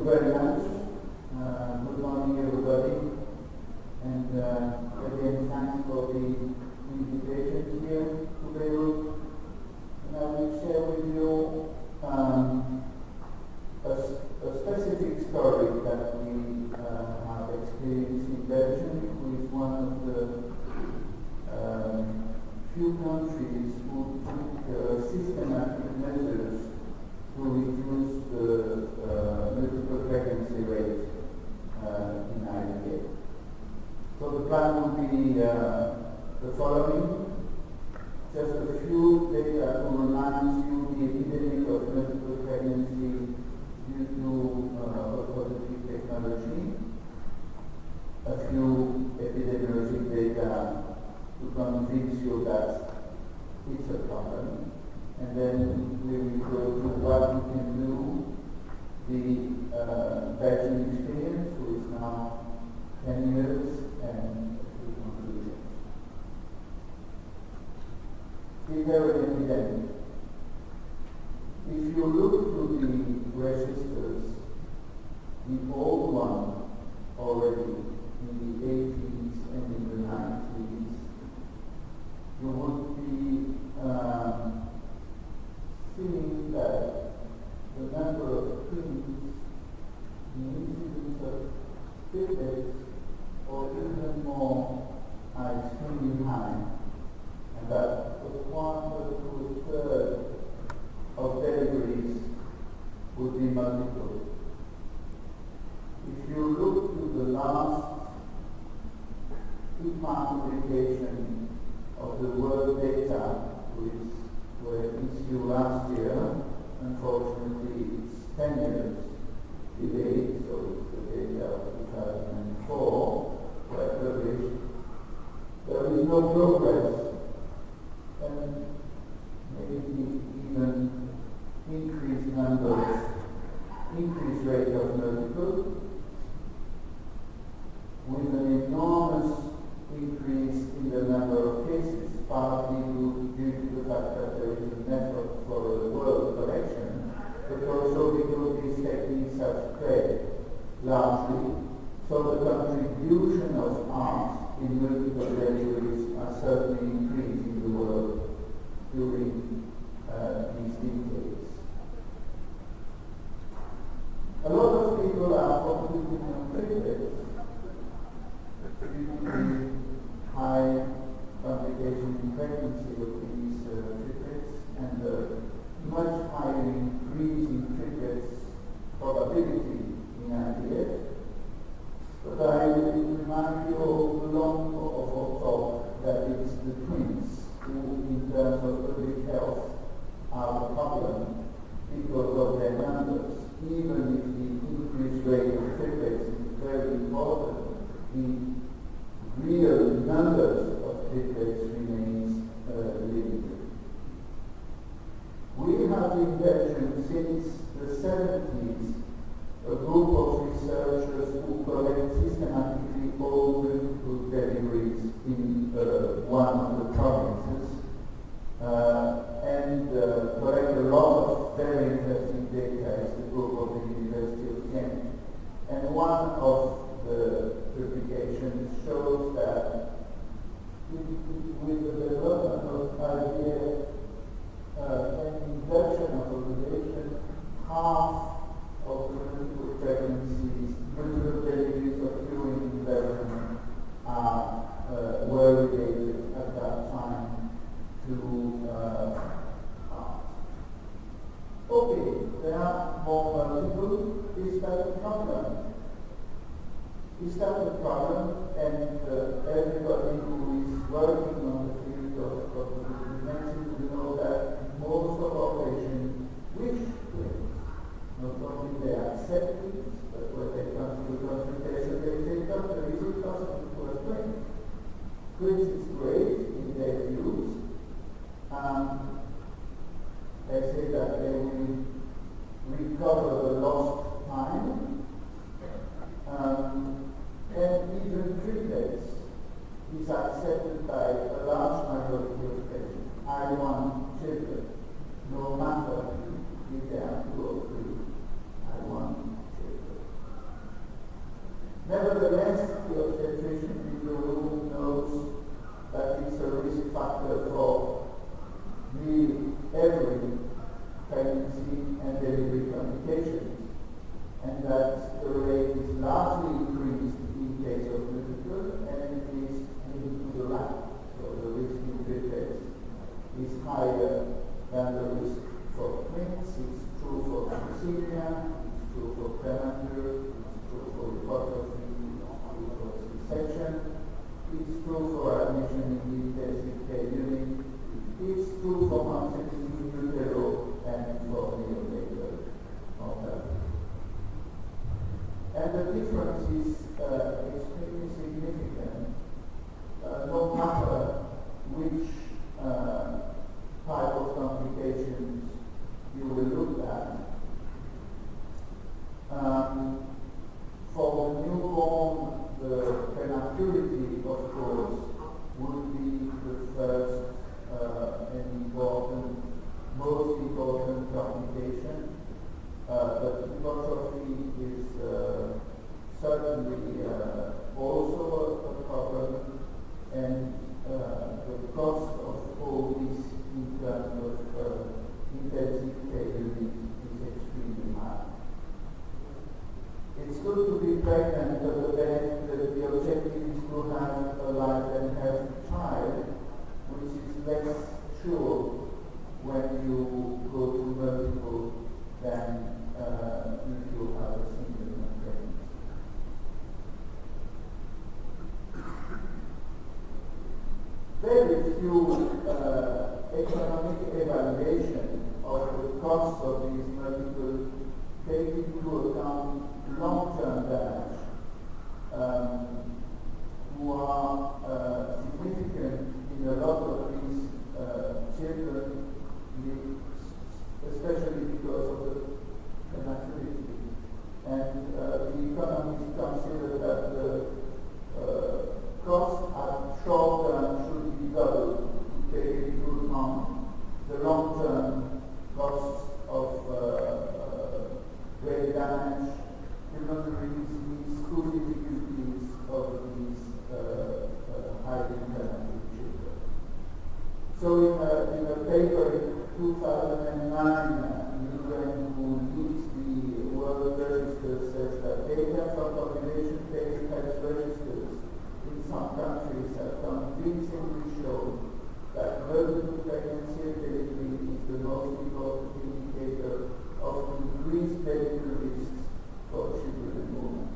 very much. Good morning, everybody. And again, thanks for the invitation here to Beirut. And I will share with you a specific story that we have experienced in Belgium, who is one of the few countries who took systematic measures to reduce the multiple pregnancy rate in IVF. So the plan will be the following. Just a few data to remind you the epidemic of multiple pregnancy due to positive technology. A few epidemiologic data to convince you that it's a problem. And then we will go to what we can do. The Belgian experience, who is now 10 years, and a few conclusions. Is there an epidemic? If you look to the registers, the old one already in the 80s and in the 90s, you would be seeing that the number of twins, the incidence of triplets, or even more, are extremely high, and that a quarter to a third of deliveries would be multiple. If you look to the last two-part publication of the world data, which were issued last year, unfortunately it's 10 years delayed, so it's the data of 2004 were published. There is no progress, and maybe even increased rate of multiple, with an enormous increase in the number of cases, partly due to the fact that there is a network for a world collection, but also because these techniques have spread largely. So the contribution of art in multiple deliveries has certainly increased in the world during these decades. A lot of people are focusing on triplets due to the high complication in pregnancy of these triplets and the much higher increase in triplets probability in IVF. But I will remind you of the long talk that it's the twins who, in terms of public health, are the problem because of their numbers. Even if the increased rate of triplets is very important, the real numbers of triplets remains limited. We have in Belgium since the 70s a group of researchers who collect systematically all multiple deliveries in one of the provinces and collect a lot of very interesting data. It's the group of the University of Ghent. And one of the publications shows that with the development of IVF and induction of ovulation, half of the multiple pregnancies, multiple deliveries occurring in Belgium were related at that time to heart. Okay, there are more multiple. Is that a problem? Is that a problem? And everybody who is working on the field of medicine will know that most of our patients wish twins. Not only they accept it, but when they come to the consultation, they say, "Doctor, is it possible to have twins?" Twins is great in their views. They say that they will recover the lost time, and even triplets is accepted by a large majority of patients. I want children, no matter if they are 2 or 3. I want children. thalassemia, it's true for premature, it's true for hypotrophy, it's true for C-section, it's true for admission in the intensive care unit, it's true for concepts in utero and for neonatal mortality. And the difference is extremely significant, no matter which type of complications you will look at. For the newborn, the prematurity, of course, would be the first and important, most important complication. But hypotrophy is certainly also a problem, and the cost of all this in terms of intensive care unit is extremely high. It's good to be pregnant, but the objective is to have a life and healthy child, which is less sure when you go to multiple than if you have a single pregnancy. Very few economic evaluation of the cost of these multiple take into account long-term damage, who are significant in a lot of these children, especially because of the prematurity. And the economists consider that the cost at short term should be doubled to take into account the long-term costs of brain damage, pulmonary disease, school difficulties of these highly talented children. So in a paper in 2009, Yvon, who leads the World Register, says that data from population-based health registers in some countries have convincingly shown that multiple pregnancy and delivery is the most important indicator of increased medical risks for children and women.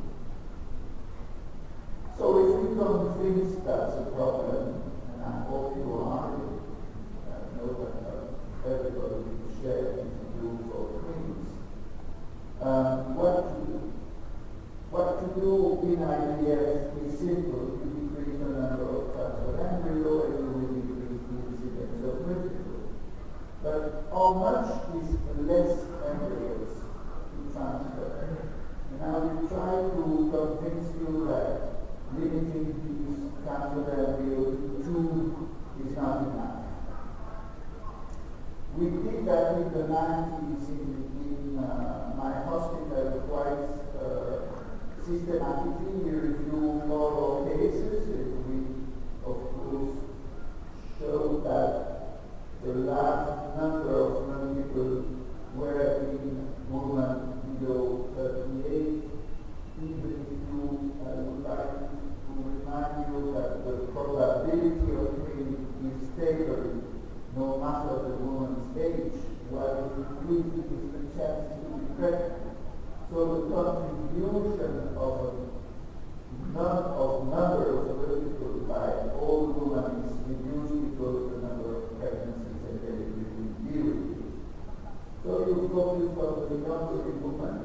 So if we convince that's a problem, and I hope you are, I know that everybody will share these views or things, what to do in IVF is simple. You decrease the number of transfer embryo and you will decrease the incidence of multiple. But how much is less embryos to transfer? Now we try to convince you that limiting these transfer embryos to 2 is not enough. We did that in the 90s in my hospital quite systematically. We review moral cases, and we, of course, show that the large number of multiple were in women below 38. Even if you would like to remind you that the probability of twinning is stable no matter the woman's age, while it increases the chance to be pregnant. So the contribution of number of multiple by all women is reduced because the number of pregnancies and deliveries will be reduced. So you focus on the younger women,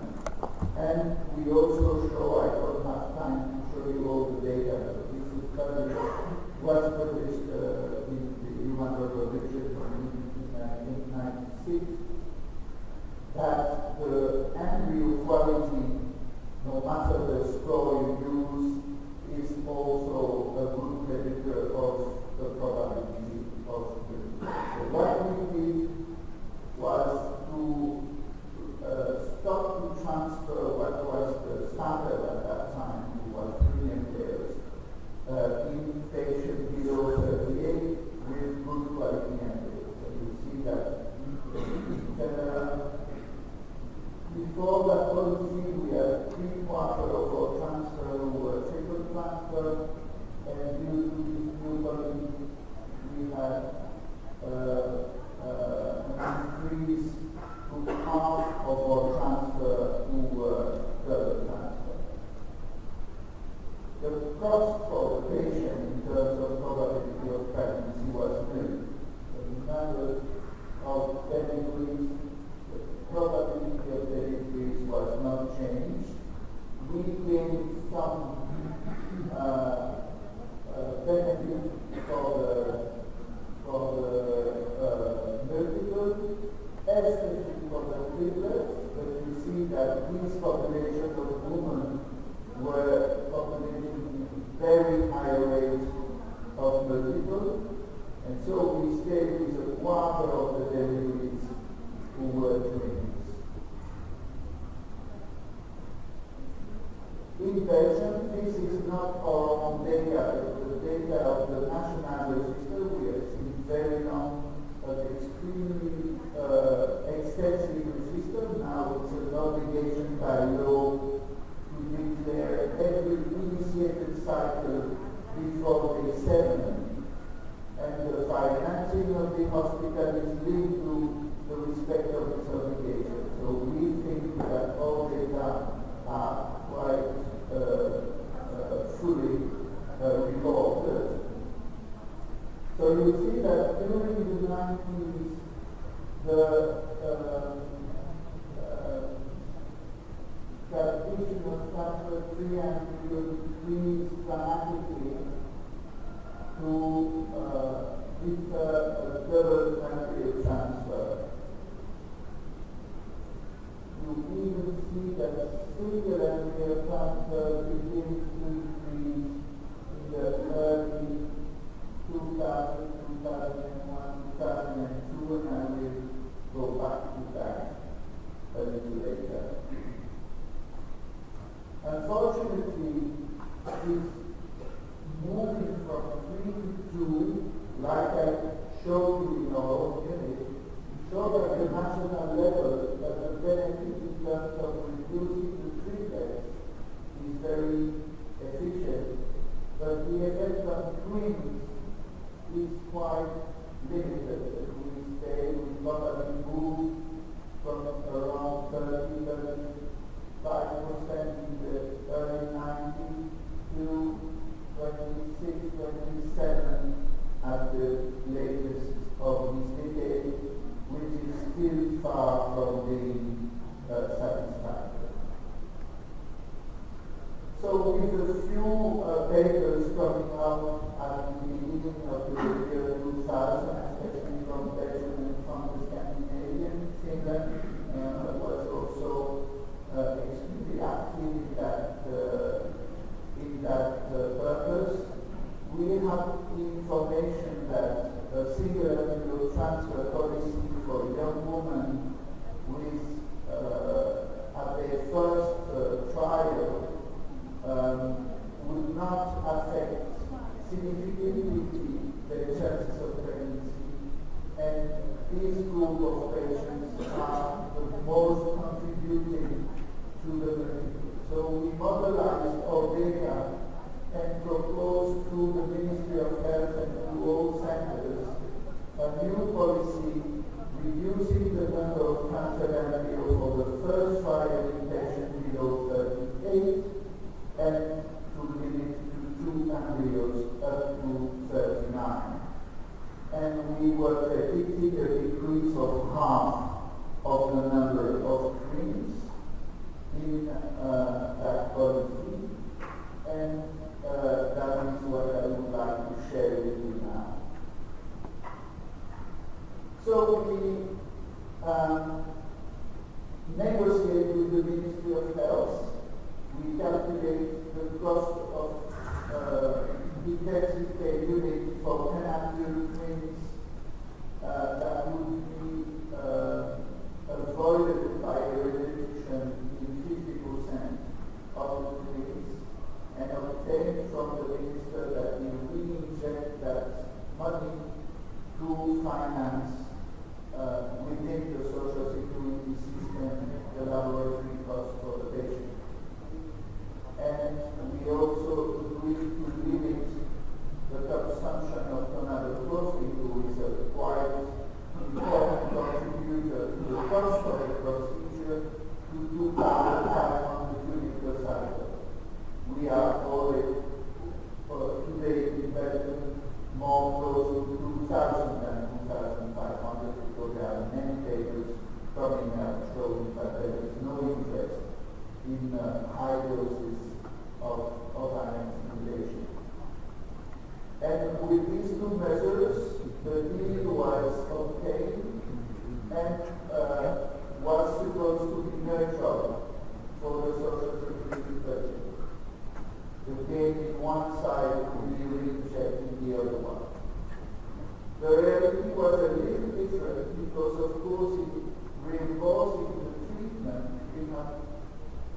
and we also show, I don't have time to show you all the data, but this is was published in the Human Reproduction in 1996, that the embryo quality, no matter the score you use, is also a good predictor of the probability of the. So what we did was to stop to transfer what was the standard at that time, it was 3 embryos, in patients below 38 with good quality embryos. So you see that before that policy, we had 3/4 of our transfer were triple transfer, and due to this new policy, we had an increase to half of our transfer that these populations of women were populations with very high rates of multiple, and so we stayed with a quarter of the deliveries who were twins. In Belgium, this is not our own data, it's the data of the National Register. We have seen very long but extremely extensive register. Now it's an obligation by law to declare every initiated cycle before day 7, and the financing of the hospital is linked to the respect of this obligation. So we think that all data are quite fully recorded. So you see that during the 90s, the tradition of transfer 3 embryo decreased dramatically to with a double embryo transfer. You even see that single embryo transfer begins to increase in the early 2000, 2001, 2002, and I will go back to that a little later. Unfortunately, this moving from 3 to 2, like I showed you in our own unit, showed at the national level that the benefit in terms of reducing the triplets is very efficient, but the effect on twins is quite limited. We probably moved from around 30-35% in the early 90s to 26, 27 at the latest of this decade, which is still far from being satisfactory. So with a few papers coming out at the beginning of the year 2000, especially from Belgium and from the Scandinavian, Finland was also extremely active in that purpose. We have information that a single embryo transfer policy for young women with at their first trial would not affect significantly their chances of pregnancy, and this group of patients are the most contributing to the pregnancy. So we mobilized our data and proposed to the Ministry of Health and to all centers a new policy reducing the number of transfer embryos for the first trial in patients below 38 and to limit to 2 embryos up to 39. And we were predicting a decrease of half of the number of twins in that policy, and that is what I would like to share with you now. So we negotiate with the Ministry of Health. We calculate the cost of intensive care unit for 10 embryo twins that would be avoided by a reduction in 50% of the twins, and obtain from the minister that we re-inject that money to finance within the social security system the laboratory cost for the patient. And we also agreed to limit the consumption of gonadotropin, who is a quite important contributor to the cost of the procedure, to 2,500 units per cycle. We are already, today in Belgium, more close to 2,000 than 2,500, because there are many papers coming out showing that there is no interest in high doses of iron stimulation. And with these two measures, the deal was obtained and was supposed to be neutral the gain in one side will be rejected in the other one. The reality was a little different because, of course, in reimbursing the treatment, we have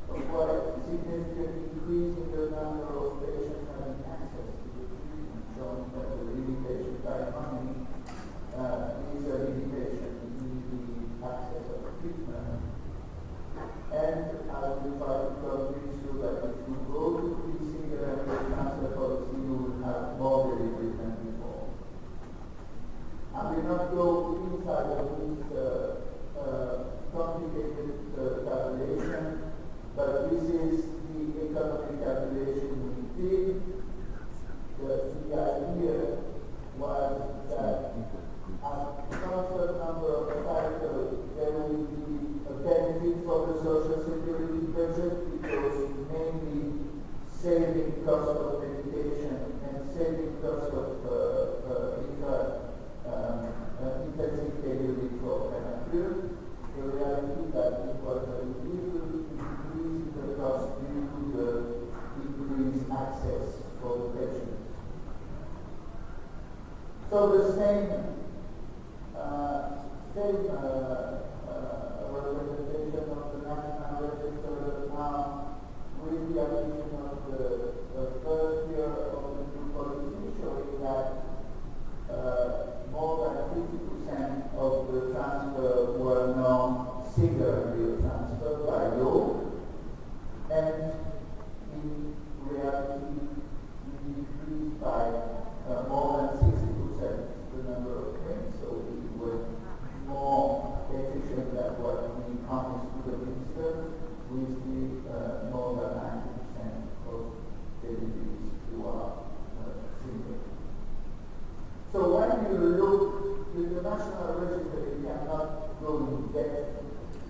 a quite significant increase in the number of patients having access to the treatment, showing that the limitation by money is a limitation in the access of the treatment. And I will try to convince you that if you go to the single embryo transfer policy, you will have more delivery than before. I will not go inside of this complicated calculation, but this is the economic calculation we did. The idea was that at constant number of cycles, there will be a benefit for the social security budget because mainly saving cost of medication and saving cost of intensive care unit for pregnancy. The reality that it was a little increase in the cost due to the increased access for the patient. So the same representation of the national register now with the addition of the first year of the new policy showing that more than 50% of the transfer were non-single embryo transfer by law, and in reality we decreased by more than 60% the number of claims, so we were more efficient than what we promised to the minister with the more than 90% of deliveries who are single. So when you look with the national register, you cannot go in depth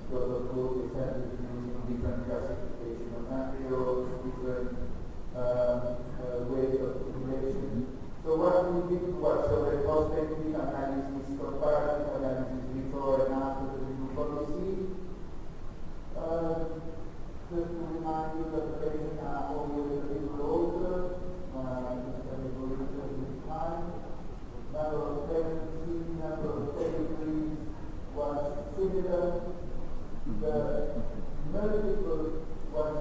because of course it's using different classification of embryos, different ways of population. So what we did was a retrospective analysis, comparative analysis before and after the new policy. Just to remind you that the patients are always a little older, number of pregnancies, number of deliveries was similar. The multiple was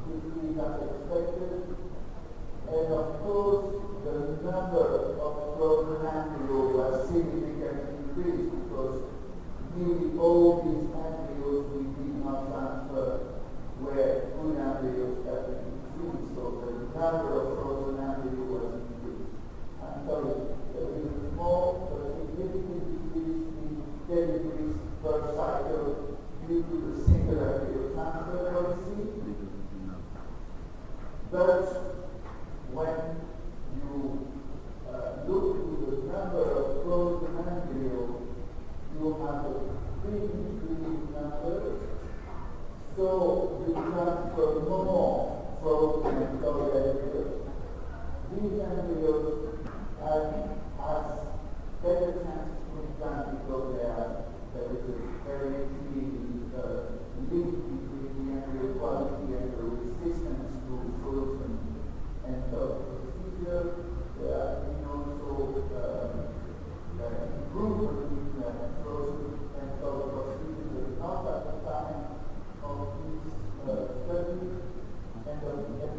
decreased as expected. And of course, the number of frozen embryos was significantly increased because nearly all these embryos we did not transfer were good embryos that we increased. So the number of frozen embryos was increased. I'm sorry, there is a small but significant decrease in deliveries per cycle due to the single embryo transfer policy. But when you look to the number of frozen embryos, you have a big increasing number. So you transfer more frozen embryos. These embryos have better chance to implant because there is a very clear link between the embryo quality and the resistance to frozen. And so procedure, there has been also improvement in frozen and so procedure not at the time of this study. And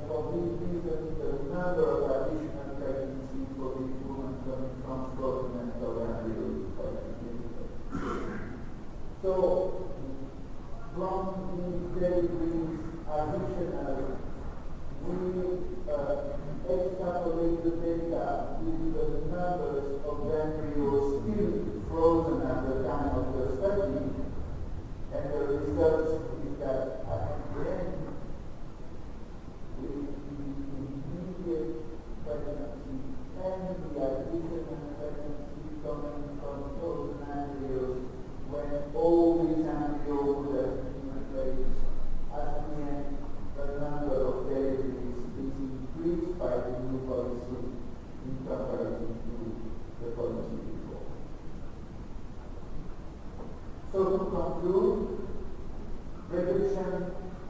for this reason, the number of additional pregnancies for these women coming from frozen and so embryos is quite significant. So from these deliveries additional, we extrapolate the data with the numbers of embryos still frozen at the time of the study, and the result is that at the end, with the immediate pregnancy and the additional pregnancy coming from frozen embryos, when all these embryos would have been replaced, at the end, the number of deliveries is increased by the new policy in comparison to the policy before. So to conclude, reduction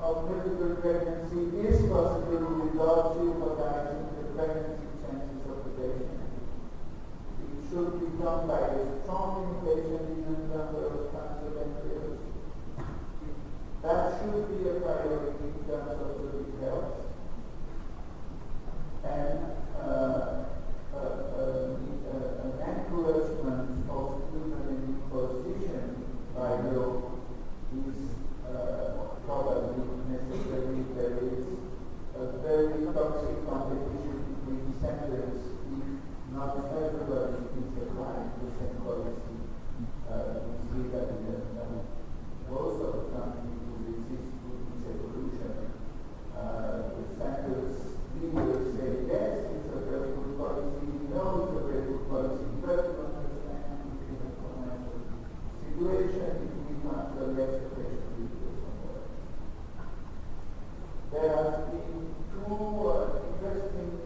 of critical pregnancy is possible without jeopardizing the pregnancy chances of the patient. It should be done by a strong limitation in the number of cancer embryos. That should be a priority in terms of public health. And an encouragement of even an imposition by law is probably necessary. There is a very toxic competition between centers if not everybody is applying the same policy. We see that in most of the countries who resist to this evolution, the centers leaders say, yes, it's a very good policy, we know it's a very good policy, but we understand in the financial situation if we can't let the patient leaders somewhere. There have been two interesting